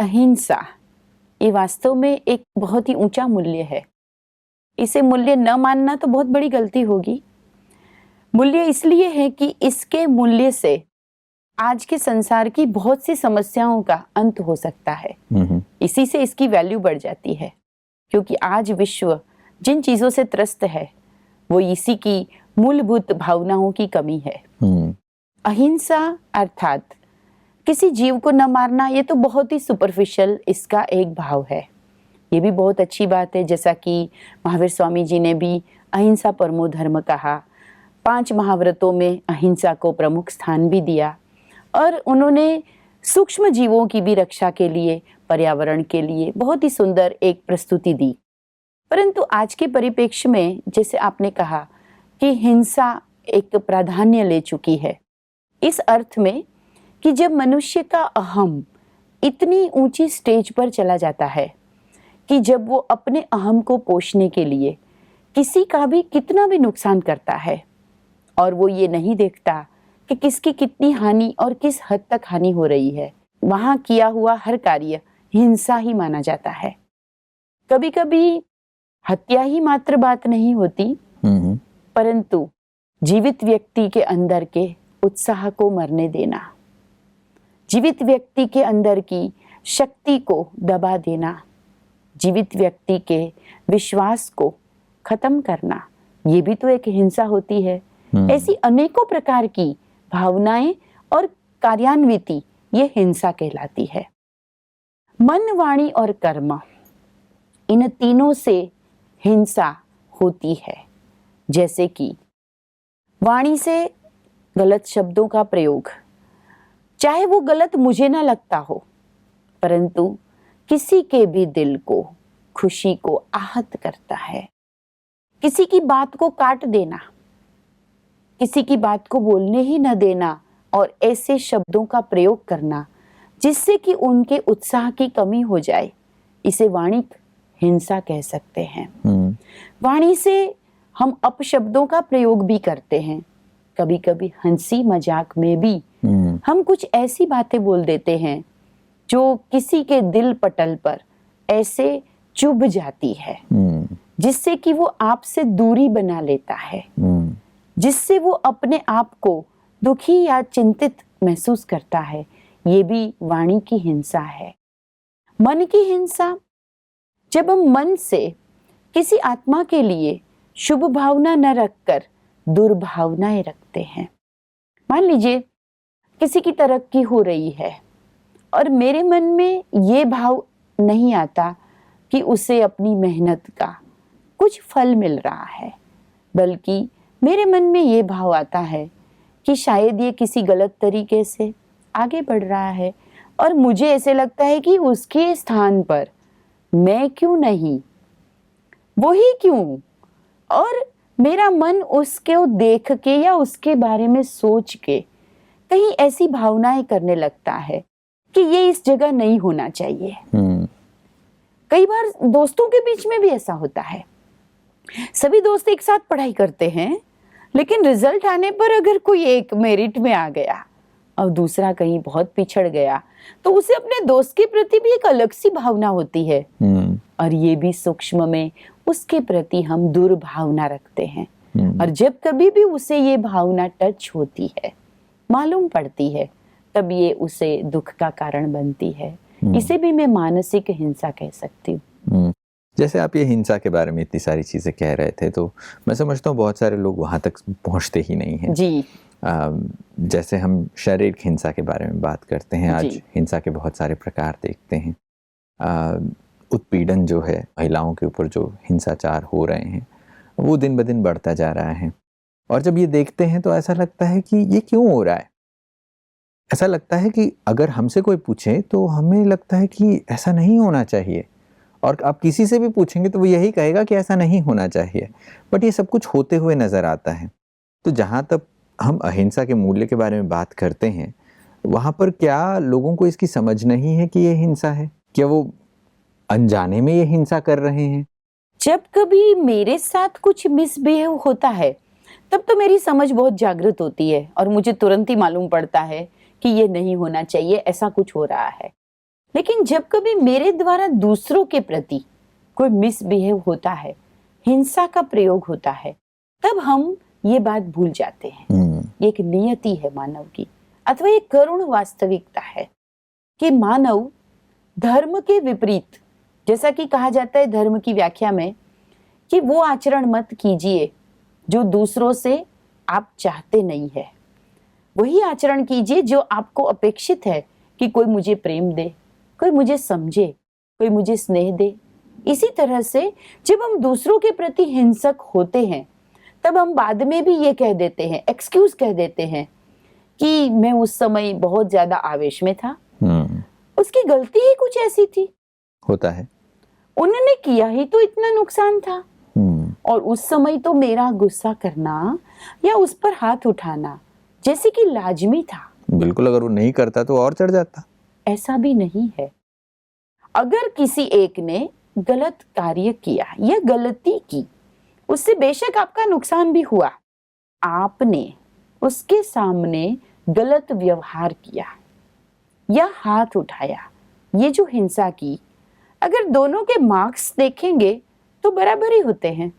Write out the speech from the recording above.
अहिंसा ये वास्तव में एक बहुत ही ऊंचा मूल्य है। इसे मूल्य न मानना तो बहुत बड़ी गलती होगी। मूल्य इसलिए है कि इसके मूल्य से आज के संसार की बहुत सी समस्याओं का अंत हो सकता है। इसी से इसकी वैल्यू बढ़ जाती है, क्योंकि आज विश्व जिन चीजों से त्रस्त है वो इसी की मूलभूत भावनाओं की कमी है। अहिंसा अर्थात किसी जीव को न मारना, ये तो बहुत ही सुपरफिशियल इसका एक भाव है। ये भी बहुत अच्छी बात है, जैसा कि महावीर स्वामी जी ने भी अहिंसा परमो धर्म कहा। 5 महाव्रतों में अहिंसा को प्रमुख स्थान भी दिया और उन्होंने सूक्ष्म जीवों की भी रक्षा के लिए, पर्यावरण के लिए बहुत ही सुंदर एक प्रस्तुति दी। परंतु आज के परिप्रेक्ष्य में, जैसे आपने कहा कि हिंसा एक प्राधान्य ले चुकी है, इस अर्थ में कि जब मनुष्य का अहम इतनी ऊंची स्टेज पर चला जाता है कि जब वो अपने अहम को पोषने के लिए किसी का भी कितना भी नुकसान करता है और वो ये नहीं देखता कि किसकी कितनी हानि और किस हद तक हानि हो रही है, वहां किया हुआ हर कार्य हिंसा ही माना जाता है। कभी कभी हत्या ही मात्र बात नहीं होती, परंतु जीवित व्यक्ति के अंदर के उत्साह को मरने देना, जीवित व्यक्ति के अंदर की शक्ति को दबा देना, जीवित व्यक्ति के विश्वास को खत्म करना, ये भी तो एक हिंसा होती है। ऐसी अनेकों प्रकार की भावनाएं और कार्यान्विति ये हिंसा कहलाती है। मन, वाणी और कर्म, इन तीनों से हिंसा होती है। जैसे कि वाणी से गलत शब्दों का प्रयोग, चाहे वो गलत मुझे ना लगता हो, परंतु किसी के भी दिल को, खुशी को आहत करता है। किसी की बात को काट देना, किसी की बात को बोलने ही न देना और ऐसे शब्दों का प्रयोग करना जिससे कि उनके उत्साह की कमी हो जाए, इसे वाणिक हिंसा कह सकते हैं। वाणी से हम अपशब्दों का प्रयोग भी करते हैं। कभी कभी हंसी मजाक में भी हम कुछ ऐसी बातें बोल देते हैं जो किसी के दिल पटल पर ऐसे चुभ जाती है, जिससे कि वो आपसे दूरी बना लेता है, जिससे वो अपने आप को दुखी या चिंतित महसूस करता है। ये भी वाणी की हिंसा है। मन की हिंसा, जब हम मन से किसी आत्मा के लिए शुभ भावना न रखकर दुर्भावनाएं रखते हैं। मान लीजिए किसी की तरक्की हो रही है और मेरे मन में ये भाव नहीं आता कि उसे अपनी मेहनत का कुछ फल मिल रहा है, बल्कि मेरे मन में ये भाव आता है कि शायद ये किसी गलत तरीके से आगे बढ़ रहा है और मुझे ऐसे लगता है कि उसके स्थान पर मैं क्यों नहीं, वही क्यों, और मेरा मन उसको देख के या उसके बारे में सोच के कहीं ऐसी भावनाएं करने लगता है कि ये इस जगह नहीं होना चाहिए। कई बार दोस्तों के बीच में भी ऐसा होता है। सभी दोस्त एक साथ पढ़ाई करते हैं, लेकिन रिजल्ट आने पर अगर कोई एक मेरिट में आ गया और दूसरा कहीं बहुत पिछड़ गया, तो उसे अपने दोस्त के प्रति भी एक अलग सी भावना होती है और ये भी सूक्ष्म में उसके प्रति हम दुर्भावना रखते हैं। और जब कभी भी उसे ये भावना टच होती है, मालूम पड़ती है, तब ये उसे दुख का कारण बनती है। इसे भी मैं मानसिक हिंसा कह सकती हूँ। जैसे आप ये हिंसा के बारे में इतनी सारी चीजें कह रहे थे, तो मैं समझता हूँ बहुत सारे लोग वहां तक पहुंचते ही नहीं हैं। जी। जैसे हम शारीरिक हिंसा के बारे में बात करते हैं, आज हिंसा के बहुत सारे प्रकार देखते हैं। उत्पीड़न जो है, महिलाओं के ऊपर जो हिंसाचार हो रहे हैं, वो दिन ब दिन बढ़ता जा रहा है। और जब ये देखते हैं तो ऐसा लगता है कि ये क्यों हो रहा है। ऐसा लगता है कि अगर हमसे कोई पूछे तो हमें लगता है कि ऐसा नहीं होना चाहिए, और आप किसी से भी पूछेंगे तो वो यही कहेगा कि ऐसा नहीं होना चाहिए। बट ये सब कुछ होते हुए नजर आता है। तो जहाँ तक हम अहिंसा के मूल्य के बारे में बात करते हैं, वहाँ पर क्या लोगों को इसकी समझ नहीं है कि ये हिंसा है? क्या वो अनजाने में ये हिंसा कर रहे हैं? जब कभी मेरे साथ कुछ मिसबिहेव होता है, तब तो मेरी समझ बहुत जागृत होती है और मुझे तुरंत ही मालूम पड़ता है कि ये नहीं होना चाहिए, ऐसा कुछ हो रहा है। लेकिन जब कभी मेरे द्वारा दूसरों के प्रति कोई मिसबिहेव होता है, हिंसा का प्रयोग होता है, तब हम ये बात भूल जाते हैं। ये एक नियति है मानव की, अथवा ये करुण वास्तविकता है कि मानव धर्म के विपरीत, जैसा कि कहा जाता है धर्म की व्याख्या में कि वो आचरण मत कीजिए जो दूसरों से आप चाहते नहीं है, वही आचरण कीजिए जो आपको अपेक्षित है कि कोई मुझे प्रेम दे, कोई मुझे समझे, कोई मुझे स्नेह दे। इसी तरह से जब हम दूसरों के प्रति हिंसक होते हैं तब हम बाद में भी ये कह देते हैं, एक्सक्यूज कह देते हैं कि मैं उस समय बहुत ज्यादा आवेश में था, उसकी गलती ही कुछ ऐसी थी, होता है, उन्होंने किया ही तो इतना नुकसान था, और उस समय तो मेरा गुस्सा करना या उस पर हाथ उठाना जैसे कि लाजमी था। बिल्कुल, अगर वो नहीं करता तो और चढ़ जाता। ऐसा भी नहीं है। अगर किसी एक ने गलत कार्य किया या गलती की, उससे बेशक आपका नुकसान भी हुआ, आपने उसके सामने गलत व्यवहार किया या हाथ उठाया, ये जो हिंसा की, अगर दोनों के मार्क्स देखेंगे तो बराबर ही होते हैं।